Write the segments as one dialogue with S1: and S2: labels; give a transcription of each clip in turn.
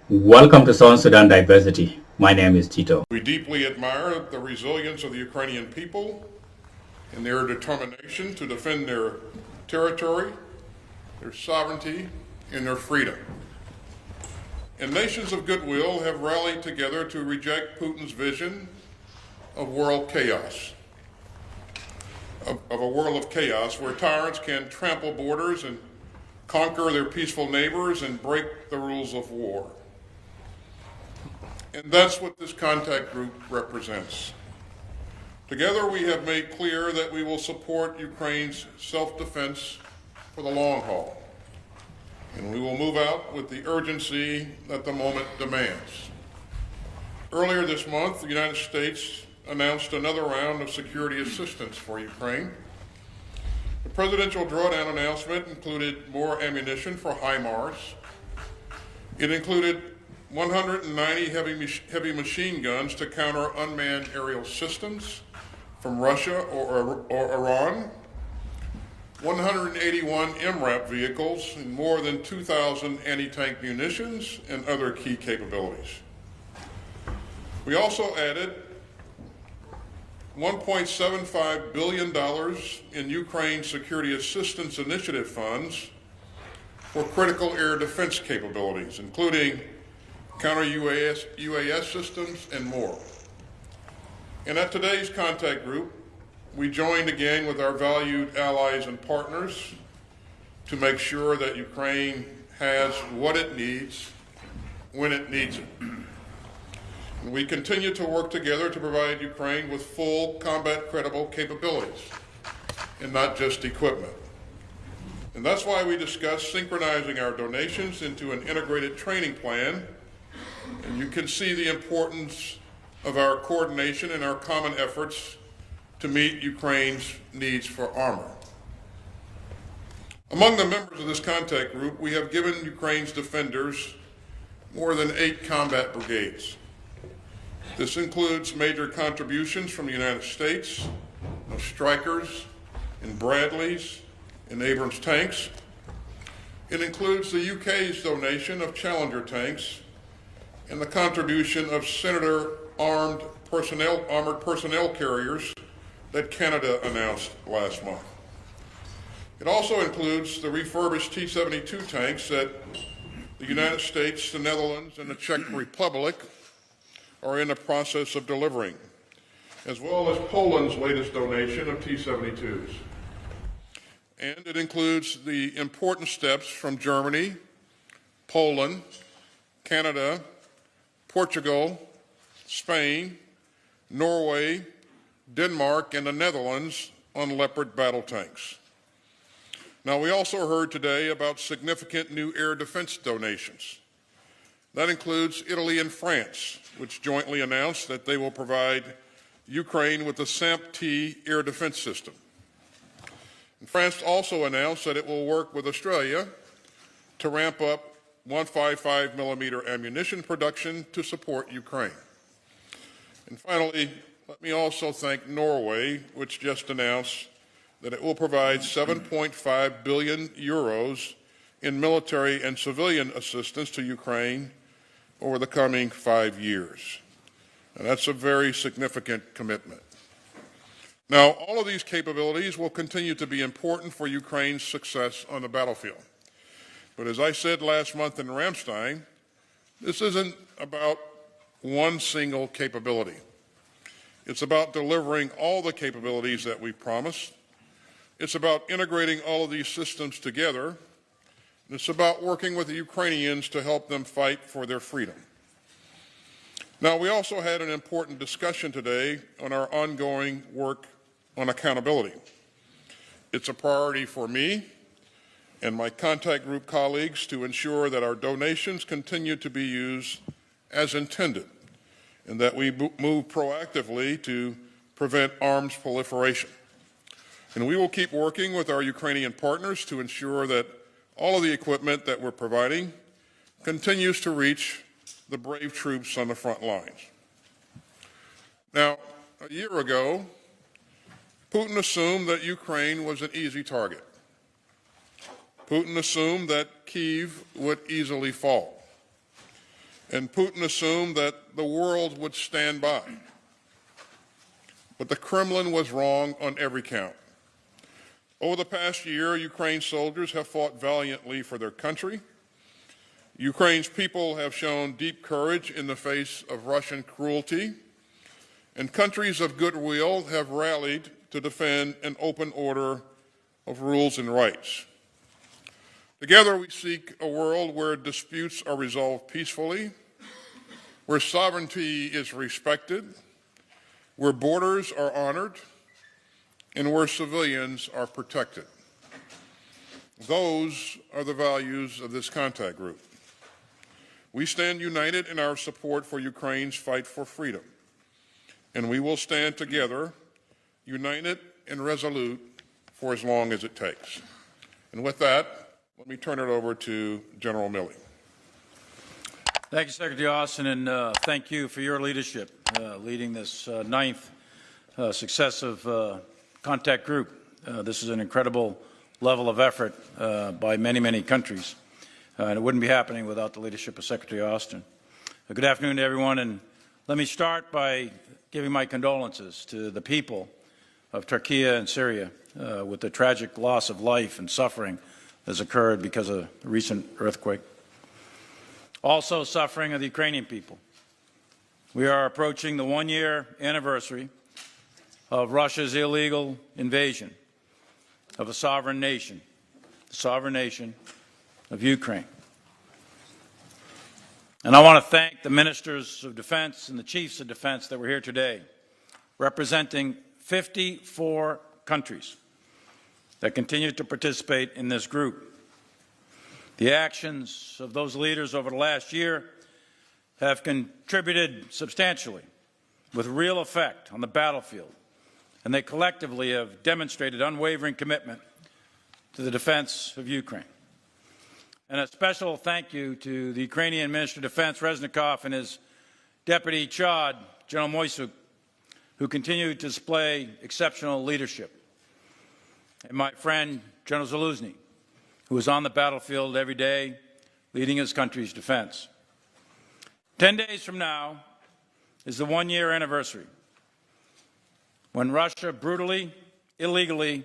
S1: Welcome to Southern Sudan Diversity. My name is Tito.
S2: We deeply admire the resilience of the Ukrainian people and their determination to defend their territory, their sovereignty, and their freedom. And nations of goodwill have rallied together to reject Putin's vision of world chaos, of a world of chaos where tyrants can trample borders and conquer their peaceful neighbors and break the rules of war. And that's what this contact group represents. Together we have made clear that we will support Ukraine's self-defense for the long haul. And we will move out with the urgency that the moment demands. Earlier this month, the United States announced another round of security assistance for Ukraine. The presidential drawdown announcement included more ammunition for HIMARS. It included 190 heavy machine guns to counter unmanned aerial systems from Russia or Iran, 181 MRAP vehicles, and more than 2,000 anti-tank munitions and other key capabilities. We also added $1.75 billion in Ukraine Security Assistance Initiative funds for critical air defense capabilities, including counter-UAS systems and more. And at today's contact group, we joined again with our valued allies and partners to make sure that Ukraine has what it needs when it needs it. And we continue to work together to provide Ukraine with full combat credible capabilities and not just equipment. And that's why we discussed synchronizing our donations into an integrated training plan. And you can see the importance of our coordination and our common efforts to meet Ukraine's needs for armor. Among the members of this contact group, we have given Ukraine's defenders more than 8 combat brigades. This includes major contributions from the United States of Strykers and Bradleys and Abrams tanks. It includes the UK's donation of Challenger tanks and the contribution of Senator armored personnel carriers that Canada announced last month. It also includes the refurbished T-72 tanks that the United States, the Netherlands, and the Czech Republic are in the process of delivering, as well as Poland's latest donation of T-72s. And it includes the important steps from Germany, Poland, Canada, Portugal, Spain, Norway, Denmark, and the Netherlands on Leopard battle tanks. Now, we also heard today about significant new air defense donations. That includes Italy and France, which jointly announced that they will provide Ukraine with the SAMP-T air defense system. And France also announced that it will work with Australia to ramp up 155 millimeter ammunition production to support Ukraine. And finally, let me also thank Norway, which just announced that it will provide 7.5 billion euros in military and civilian assistance to Ukraine over the coming 5 years. And that's a very significant commitment. Now, all of these capabilities will continue to be important for Ukraine's success on the battlefield. But as I said last month in Ramstein, this isn't about one single capability. It's about delivering all the capabilities that we promised. It's about integrating all of these systems together. And it's about working with the Ukrainians to help them fight for their freedom. Now, we also had an important discussion today on our ongoing work on accountability. It's a priority for me and my contact group colleagues to ensure that our donations continue to be used as intended and that we move proactively to prevent arms proliferation. And we will keep working with our Ukrainian partners to ensure that all of the equipment that we're providing continues to reach the brave troops on the front lines. Now, a year ago, Putin assumed that Ukraine was an easy target. Putin assumed that Kyiv would easily fall. And Putin assumed that the world would stand by. But the Kremlin was wrong on every count. Over the past year, Ukraine's soldiers have fought valiantly for their country. Ukraine's people have shown deep courage in the face of Russian cruelty, and countries of goodwill have rallied to defend an open order of rules and rights. Together, we seek a world where disputes are resolved peacefully, where sovereignty is respected, where borders are honored, and where civilians are protected. Those are the values of this contact group. We stand united in our support for Ukraine's fight for freedom, and we will stand together, united and resolute, for as long as it takes. And with that, let me turn it over to General Milley.
S3: Thank you, Secretary Austin, and thank you for your leadership leading this ninth successive contact group. This is an incredible level of effort by many, many countries, and it wouldn't be happening without the leadership of Secretary Austin. Good afternoon to everyone, and let me start by giving my condolences to the people of Turkey and Syria with the tragic loss of life and suffering that has occurred because of the recent earthquake. Also suffering are the Ukrainian people. We are approaching the one-year anniversary of Russia's illegal invasion of a sovereign nation, the sovereign nation of Ukraine. And I want to thank the ministers of defense and the chiefs of defense that were here today, representing 54 countries that continue to participate in this group. The actions of those leaders over the last year have contributed substantially with real effect on the battlefield, and they collectively have demonstrated unwavering commitment to the defense of Ukraine. And a special thank you to the Ukrainian Minister of Defense, Reznikov, and his Deputy Chad, General Moisuk, who continue to display exceptional leadership. And my friend, General Zaluzny, who is on the battlefield every day, leading his country's defense. 10 days from now is the one-year anniversary when Russia brutally, illegally,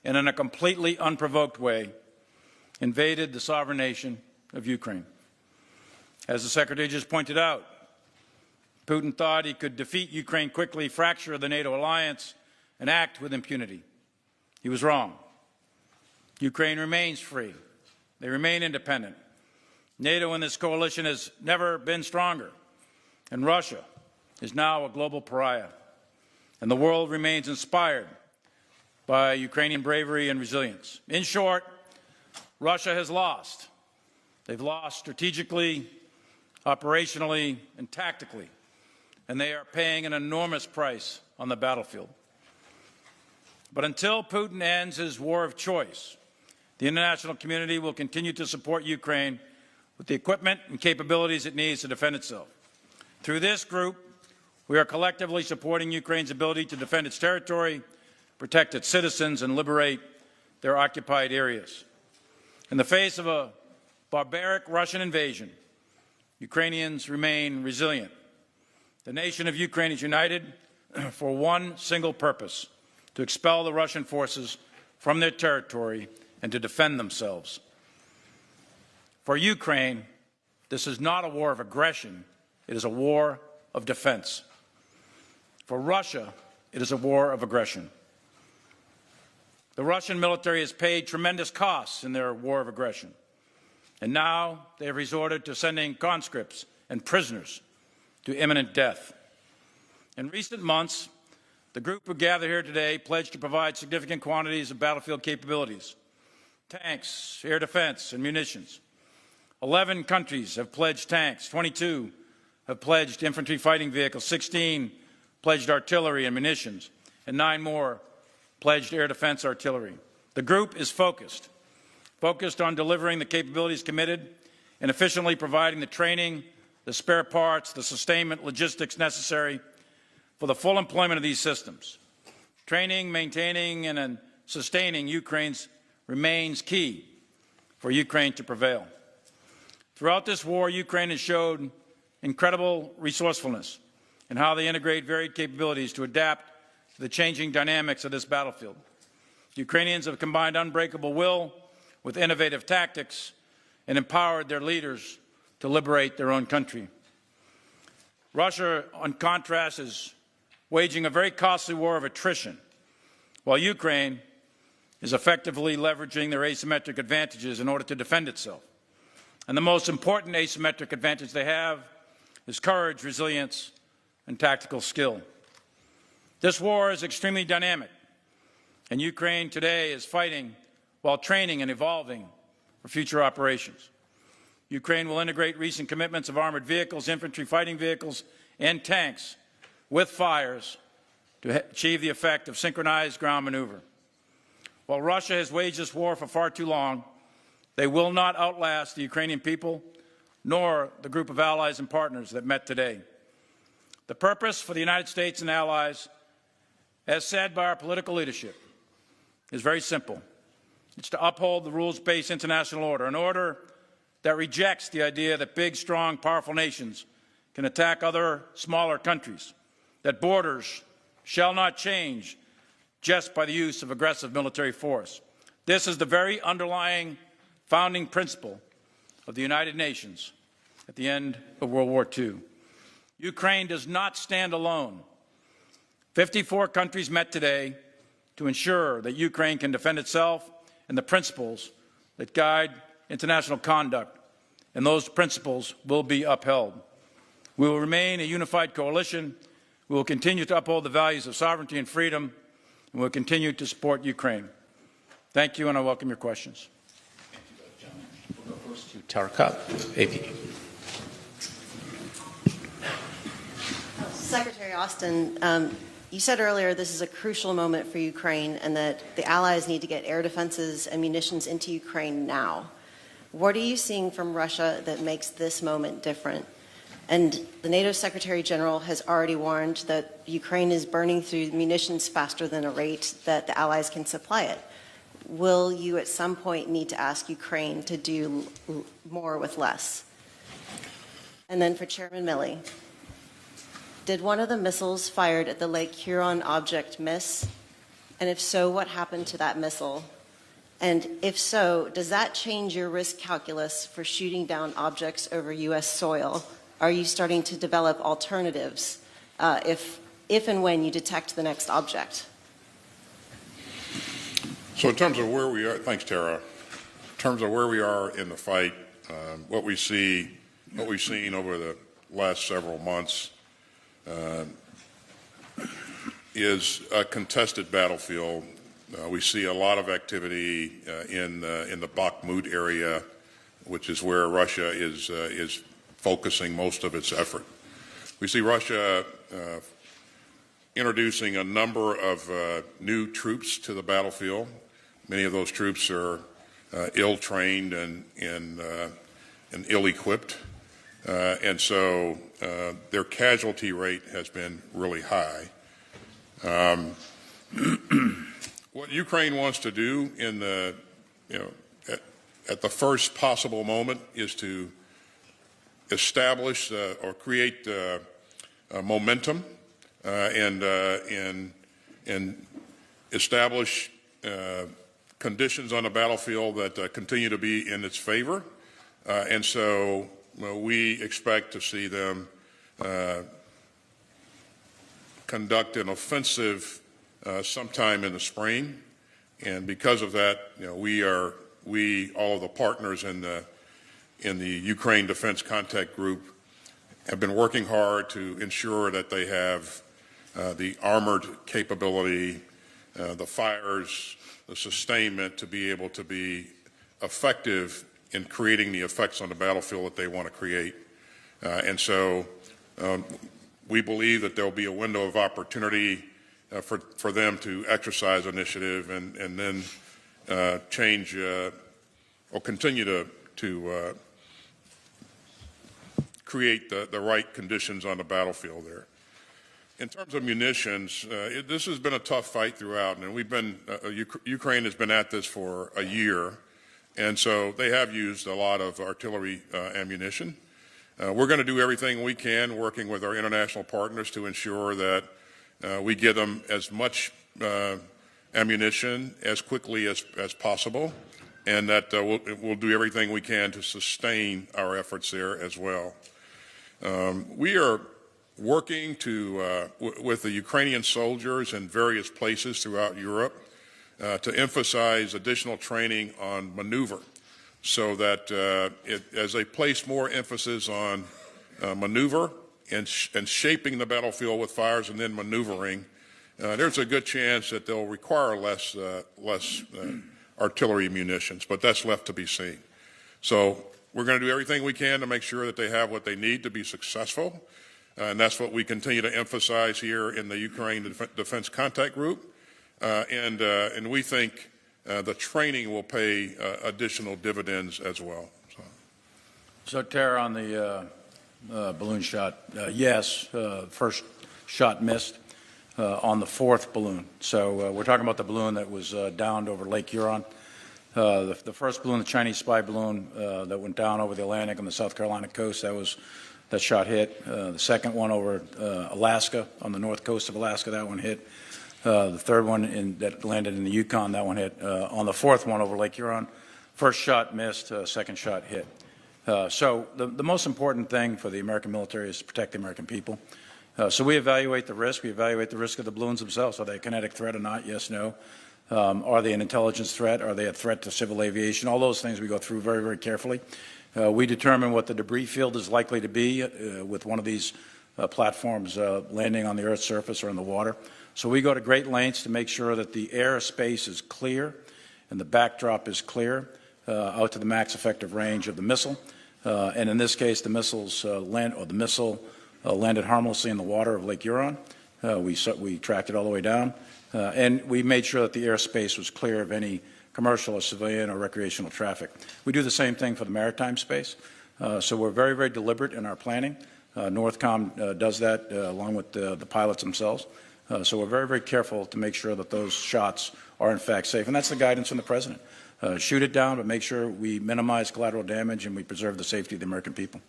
S3: and in a completely unprovoked way invaded the sovereign nation of Ukraine. As the Secretary just pointed out, Putin thought he could defeat Ukraine quickly, fracture the NATO alliance, and act with impunity. He was wrong. Ukraine remains free. They remain independent. NATO in this coalition has never been stronger, and Russia is now a global pariah. And the world remains inspired by Ukrainian bravery and resilience. In short, Russia has lost. They've lost strategically, operationally, and tactically, and they are paying an enormous price on the battlefield. But until Putin ends his war of choice, the international community will continue to support Ukraine with the equipment and capabilities it needs to defend itself. Through this group, we are collectively supporting Ukraine's ability to defend its territory, protect its citizens, and liberate their occupied areas. In the face of a barbaric Russian invasion, Ukrainians remain resilient. The nation of Ukraine is united for one single purpose: to expel the Russian forces from their territory and to defend themselves. For Ukraine, this is not a war of aggression, it is a war of defense. For Russia, it is a war of aggression. The Russian military has paid tremendous costs in their war of aggression, and now they have resorted to sending conscripts and prisoners to imminent death. In recent months, the group who gathered here today pledged to provide significant quantities of battlefield capabilities: tanks, air defense, and munitions. 11 countries have pledged tanks, 22 have pledged infantry fighting vehicles, 16 pledged artillery and munitions, and 9 more pledged air defense artillery. The group is focused on delivering the capabilities committed and efficiently providing the training, the spare parts, the sustainment logistics necessary for the full employment of these systems. Training, maintaining, and sustaining Ukraine's remains key for Ukraine to prevail. Throughout this war, Ukraine has showed incredible resourcefulness in how they integrate varied capabilities to adapt to the changing dynamics of this battlefield. Ukrainians have combined unbreakable will with innovative tactics and empowered their leaders to liberate their own country. Russia, on contrast, is waging a very costly war of attrition, while Ukraine is effectively leveraging their asymmetric advantages in order to defend itself. And the most important asymmetric advantage they have is courage, resilience, and tactical skill. This war is extremely dynamic, and Ukraine today is fighting while training and evolving for future operations. Ukraine will integrate recent commitments of armored vehicles, infantry fighting vehicles, and tanks with fires to achieve the effect of synchronized ground maneuver. While Russia has waged this war for far too long, they will not outlast the Ukrainian people nor the group of allies and partners that met today. The purpose for the United States and allies, as said by our political leadership, is very simple. It's to uphold the rules-based international order, an order that rejects the idea that big, strong, powerful nations can attack other smaller countries, that borders shall not change just by the use of aggressive military force. This is the very underlying founding principle of the United Nations at the end of World War II. Ukraine does not stand alone. 54 countries met today to ensure that Ukraine can defend itself and the principles that guide international conduct, and those principles will be upheld. We will remain a unified coalition. We will continue to uphold the values of sovereignty and freedom, and we will continue to support Ukraine. Thank you, and I welcome your questions.
S4: We'll go first to Tara Cupp, AP.
S5: Secretary Austin, you said earlier this is a crucial moment for Ukraine and that the allies need to get air defenses and munitions into Ukraine now. What are you seeing from Russia that makes this moment different? And the NATO Secretary General has already warned that Ukraine is burning through munitions faster than a rate that the allies can supply it. Will you at some point need to ask Ukraine to do more with less? And then for Chairman Milley, did one of the missiles fired at the Lake Huron object miss? And if so, what happened to that missile? And if so, does that change your risk calculus for shooting down objects over U.S. soil? Are you starting to develop alternatives if and when you detect the next object?
S2: So in terms of where we are, thanks, Tara. In terms of where we are in the fight, what we've seen over the last several months is a contested battlefield. We see a lot of activity in the Bakhmut area, which is where Russia is focusing most of its effort. We see Russia introducing a number of new troops to the battlefield. Many of those troops are ill-trained and ill-equipped, and so their casualty rate has been really high. What Ukraine wants to do in the, at the first possible moment is to establish or create momentum and establish conditions on the battlefield that continue to be in its favor. And so we expect to see them conduct an offensive sometime in the spring. And because of that, all of the partners in the Ukraine Defense Contact Group have been working hard to ensure that they have the armored capability, the fires, the sustainment to be able to be effective in creating the effects on the battlefield that they want to create. And so we believe that there will be a window of opportunity for them to exercise initiative and then change or continue to create the right conditions on the battlefield there. In terms of munitions, this has been a tough fight throughout, and Ukraine has been at this for a year, and so they have used a lot of artillery ammunition. We're going to do everything we can, working with our international partners, to ensure that we get them as much ammunition as quickly as possible, and that we'll do everything we can to sustain our efforts there as well. We are working with the Ukrainian soldiers in various places throughout Europe to emphasize additional training on maneuver, so that as they place more emphasis on maneuver and shaping the battlefield with fires and then maneuvering, there's a good chance that they'll require less artillery munitions, but that's left to be seen. So we're going to do everything we can to make sure that they have what they need to be successful, and that's what we continue to emphasize here in the Ukraine Defense Contact Group, and we think the training will pay additional dividends as well.
S3: So Tara, on the balloon shot, yes, first shot missed on the fourth balloon. So we're talking about the balloon that was downed over Lake Huron. The first balloon, the Chinese spy balloon that went down over the Atlantic on the South Carolina coast, that shot hit. The second one over Alaska, on the north coast of Alaska, that one hit. The third one that landed in the Yukon, that one hit. On the fourth one over Lake Huron, first shot missed, second shot hit. So the most important thing for the American military is to protect the American people. So we evaluate the risk. We evaluate the risk of the balloons themselves. Are they a kinetic threat or not? Yes, no. Are they an intelligence threat? Are they a threat to civil aviation? All those things we go through very, very carefully. We determine what the debris field is likely to be with one of these platforms landing on the Earth's surface or in the water. So we go to great lengths to make sure that the airspace is clear and the backdrop is clear out to the max effective range of the missile. And in this case, the missile landed harmlessly in the water of Lake Huron. We tracked it all the way down, and we made sure that the airspace was clear of any commercial or civilian or recreational traffic. We do the same thing for the maritime space. So we're very, very deliberate in our planning. NORTHCOM does that along with the pilots themselves. So we're very, very careful to make sure that those shots are in fact safe. And that's the guidance from the President. Shoot it down, but make sure we minimize collateral damage and we preserve the safety of the American people.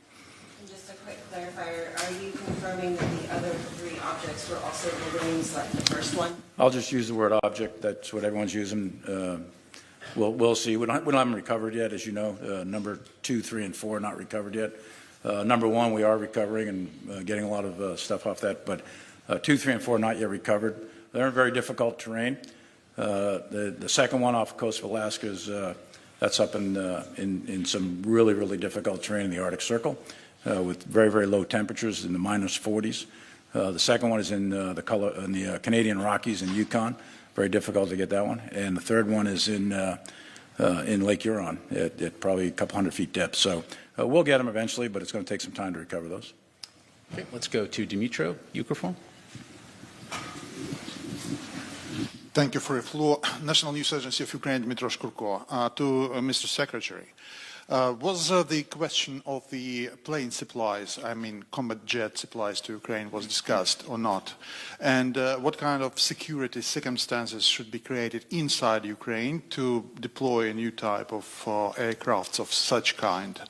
S5: And just a quick clarifier, are you confirming that the other three objects were also balloons like the first one?
S3: I'll just use the word object. That's what everyone's using. We'll see. We don't have them recovered yet, as you know. Number 2, 3, and 4 not recovered yet. Number 1, we are recovering and getting a lot of stuff off that, but 2, 3, and 4 not yet recovered. They're in very difficult terrain. The second one off the coast of Alaska is that's up in some really, really difficult terrain in the Arctic Circle with very, very low temperatures in the -40s. The second one is in the Canadian Rockies in Yukon. Very difficult to get that one. And the third one is in Lake Huron at probably a couple hundred feet depth. So we'll get them eventually, but it's going to take some time to recover those.
S4: Okay, let's go to Dimitro Ukraform.
S6: Thank you for the floor. National News Agency of Ukraine, Dmitro Shkurko. To Mr. Secretary, was the question of the plane supplies, I mean combat jet supplies to Ukraine, was discussed or not? And what kind of security circumstances should be created inside Ukraine to deploy a new type of aircrafts of such kind?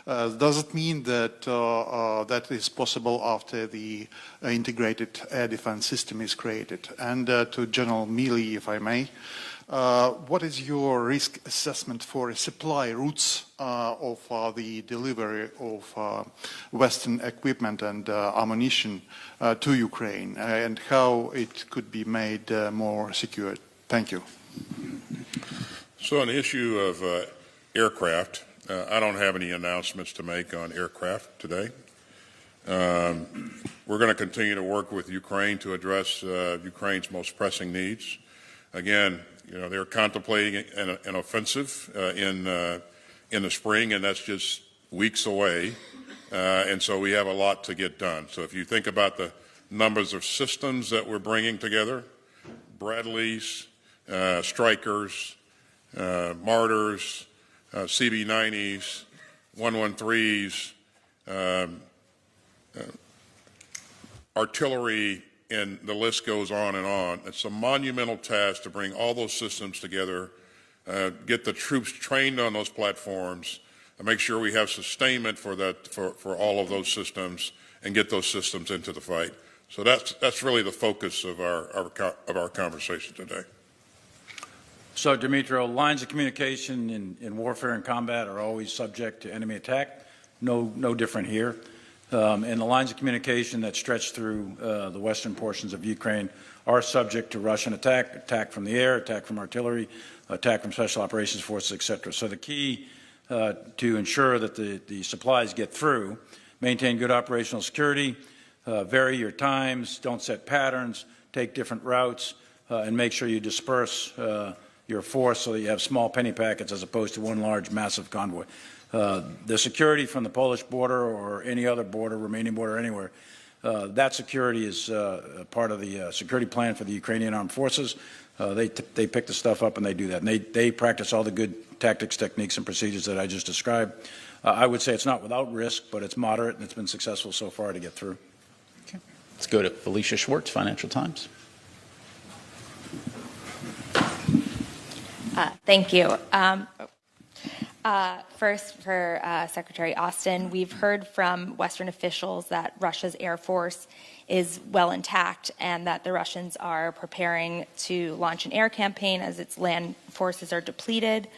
S6: Does it mean that that is possible after the integrated air defense system is created? And to General Milley, if I may, what is your risk assessment for supply routes of the delivery of Western equipment and ammunition to Ukraine, and how it could be made more secure? Thank you.
S2: So on the issue of aircraft, I don't have any announcements to make on aircraft today. We're going to continue to work with Ukraine to address Ukraine's most pressing needs. Again, you know, they're contemplating an offensive in the spring, and that's just weeks away. And so we have a lot to get done. So if you think about the numbers of systems that we're bringing together, Bradleys, Strykers, Martyrs, CB-90s, 113s, artillery, and the list goes on and on. It's a monumental task to bring all those systems together, get the troops trained on those platforms, make sure we have sustainment for all of those systems and get those systems into the fight. So that's really the focus of our conversation today.
S3: So, Dmytro, lines of communication in warfare and combat are always subject to enemy attack. No different here. And the lines of communication that stretch through the western portions of Ukraine are subject to Russian attack from the air, attack from artillery, attack from special operations forces, etc. So the key to ensure that the supplies get through, maintain good operational security, vary your times, don't set patterns, take different routes, and make sure you disperse your force so that you have small penny packets as opposed to one large massive convoy. The security from the Polish border or any other border, Romanian border, anywhere, that security is part of the security plan for the Ukrainian armed forces. They pick the stuff up and they do that. And they practice all the good tactics, techniques, and procedures that I just described. I would say it's not without risk, but it's moderate, and it's been successful so far to get through.
S4: Okay. Let's go to Felicia Schwartz, Financial Times.
S7: Thank you. First, for Secretary Austin, we've heard from Western officials that Russia's Air Force is well intact and that the Russians are preparing to launch an air campaign as its land forces are depleted.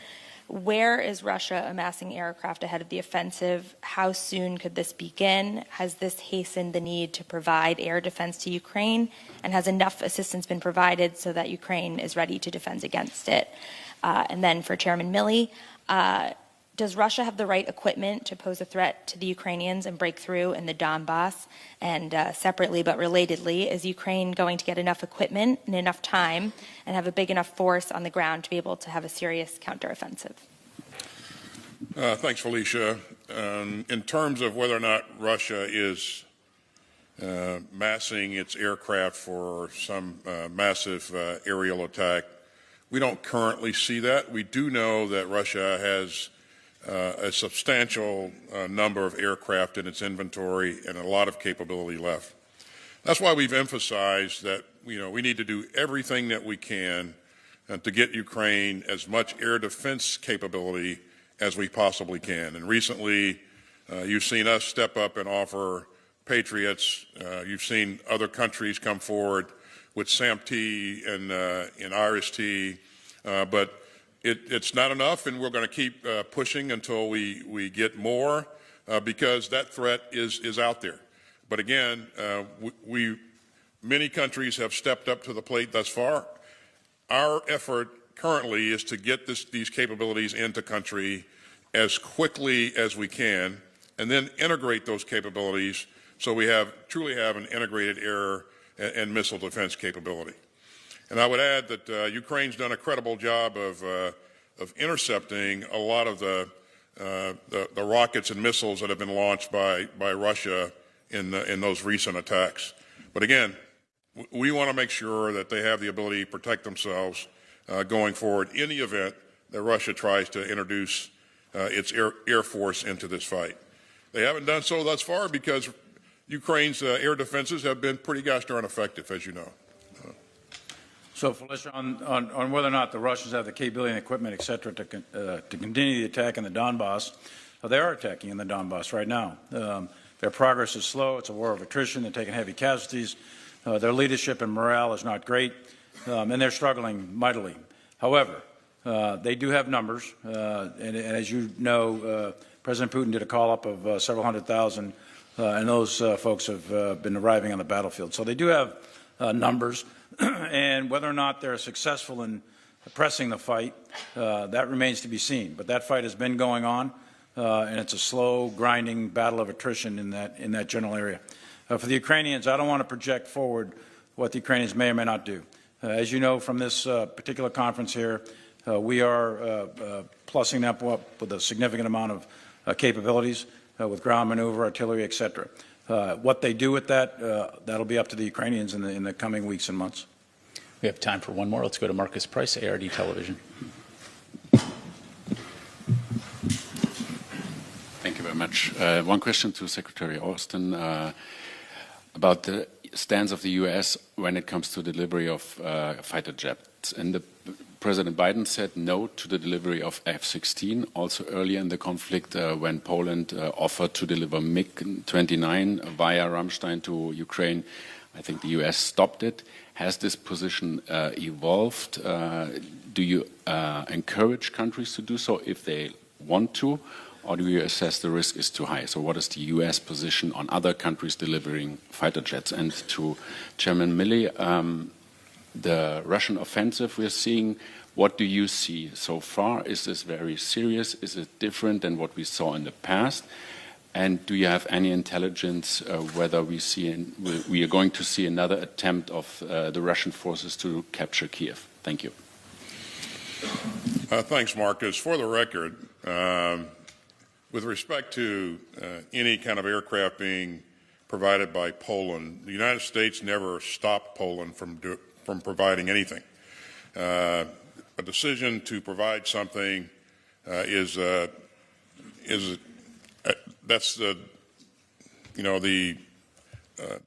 S7: Where is Russia amassing aircraft ahead of the offensive? How soon could this begin? Has this hastened the need to provide air defense to Ukraine? And has enough assistance been provided so that Ukraine is ready to defend against it? And then for Chairman Milley, does Russia have the right equipment to pose a threat to the Ukrainians and break through in the Donbass? And separately but relatedly, is Ukraine going to get enough equipment and enough time and have a big enough force on the ground to be able to have a serious counteroffensive?
S2: Thanks, Felicia. In terms of whether or not Russia is massing its aircraft for some massive aerial attack, we don't currently see that. We do know that Russia has a substantial number of aircraft in its inventory and a lot of capability left. That's why we've emphasized that we need to do everything that we can to get Ukraine as much air defense capability as we possibly can. And recently, you've seen us step up and offer Patriots. You've seen other countries come forward with SAMP-T and IRIS-T, but it's not enough, and we're going to keep pushing until we get more because that threat is out there. But again, many countries have stepped up to the plate thus far. Our effort currently is to get these capabilities into country as quickly as we can, and then integrate those capabilities so we truly have an integrated air and missile defense capability. And I would add that Ukraine's done a credible job of intercepting a lot of the rockets and missiles that have been launched by Russia in those recent attacks. But again, we want to make sure that they have the ability to protect themselves going forward in the event that Russia tries to introduce its air force into this fight. They haven't done so thus far because Ukraine's air defenses have been pretty gosh darn effective, as you know.
S3: So, Felicia, on whether or not the Russians have the capability and equipment, et cetera, to continue the attack in the Donbass, they are attacking in the Donbass right now. Their progress is slow. It's a war of attrition. They're taking heavy casualties. Their leadership and morale is not great, and they're struggling mightily. However, they do have numbers, and as you know, President Putin did a call-up of several 100,000, and those folks have been arriving on the battlefield. So they do have numbers. And whether or not they're successful in pressing the fight, that remains to be seen. But that fight has been going on, and it's a slow, grinding battle of attrition in that general area. For the Ukrainians, I don't want to project forward what the Ukrainians may or may not do. As you know from this particular conference here, we are plussing them up with a significant amount of capabilities with ground maneuver, artillery, et cetera. What they do with that, that'll be up to the Ukrainians in the coming weeks and months.
S4: We have time for one more. Let's go to Marcus Price, ARD Television.
S8: Thank you very much. One question to Secretary Austin about the stance of the U.S. when it comes to delivery of fighter jets. In the President Biden said no to the delivery of F-16. Also earlier in the conflict, when Poland offered to deliver MiG-29 via Ramstein to Ukraine, I think the US stopped it. Has this position evolved? Do you encourage countries to do so if they want to, or do you assess the risk is too high? So what is the US position on other countries delivering fighter jets? And to Chairman Milley, the Russian offensive we're seeing, what do you see so far? Is this very serious? Is it different than what we saw in the past? And do you have any intelligence whether we are going to see another attempt of the Russian forces to capture Kiev? Thank you.
S2: Thanks, Marcus. For the record, with respect to any kind of aircraft being provided by Poland, the United States never stopped Poland from providing anything. A decision to provide something that's the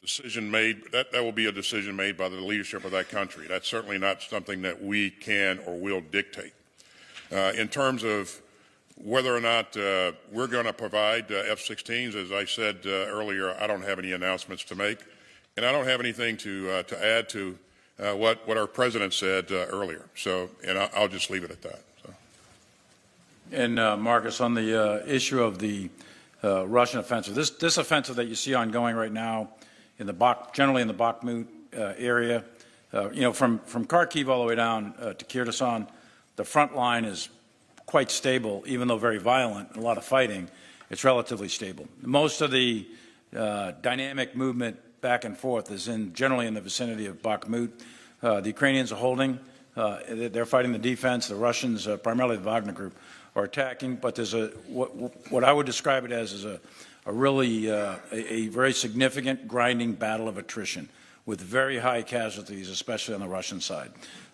S2: decision made. That will be a decision made by the leadership of that country. That's certainly not something that we can or will dictate. In terms of whether or not we're going to provide F-16s, as I said earlier, I don't have any announcements to make, and I don't have anything to add to what our president said earlier. So, and I'll just leave it at that. So.
S3: And Marcus, on the issue of the Russian offensive, this offensive that you see ongoing right now, generally in the Bakhmut area, from Kharkiv all the way down to Kyrgyzstan, the front line is quite stable, even though very violent, a lot of fighting. It's relatively stable. Most of the dynamic movement back and forth is generally in the vicinity of Bakhmut. The Ukrainians are holding. They're fighting the defense. The Russians, primarily the Wagner Group, are attacking. But there's what I would describe it as is a very significant grinding battle of attrition with very high casualties, especially on the Russian side.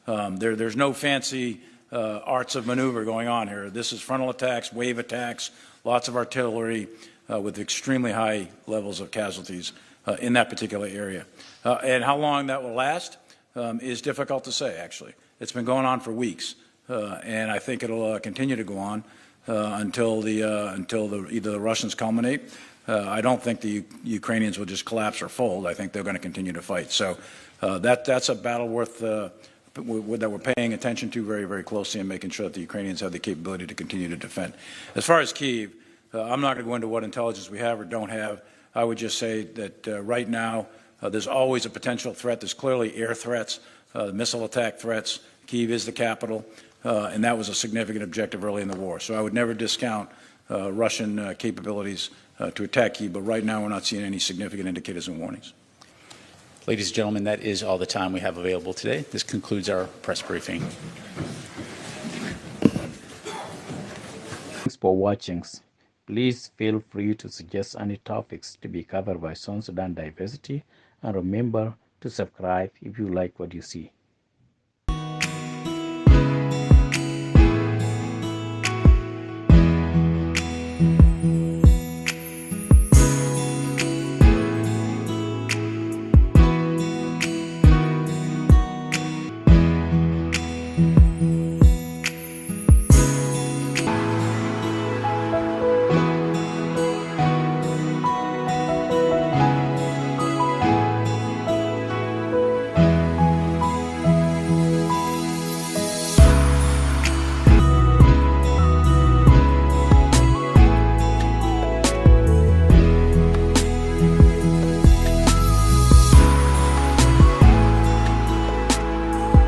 S3: There's no fancy arts of maneuver going on here. This is frontal attacks, wave attacks, lots of artillery with extremely high levels of casualties in that particular area. And how long that will last is difficult to say, actually. It's been going on for weeks, and I think it'll continue to go on until either the Russians culminate. I don't think the Ukrainians will just collapse or fold. I think they're going to continue to fight. So that's a battle worth that we're paying attention to very, very closely and making sure that the Ukrainians have the capability to continue to defend. As far as Kyiv, I'm not going to go into what intelligence we have or don't have. I would just say that right now there's always a potential threat. There's clearly air threats, missile attack threats. Kyiv is the capital, and that was a significant objective early in the war. So I would never discount Russian capabilities to attack Kyiv, but right now we're not seeing any significant indicators and warnings.
S4: Ladies and gentlemen, that is all the time we have available today. This concludes our press briefing.
S9: Thanks for watching. Please feel free to suggest any topics to be covered by South Sudan Diversity, and remember to subscribe if you like what you see.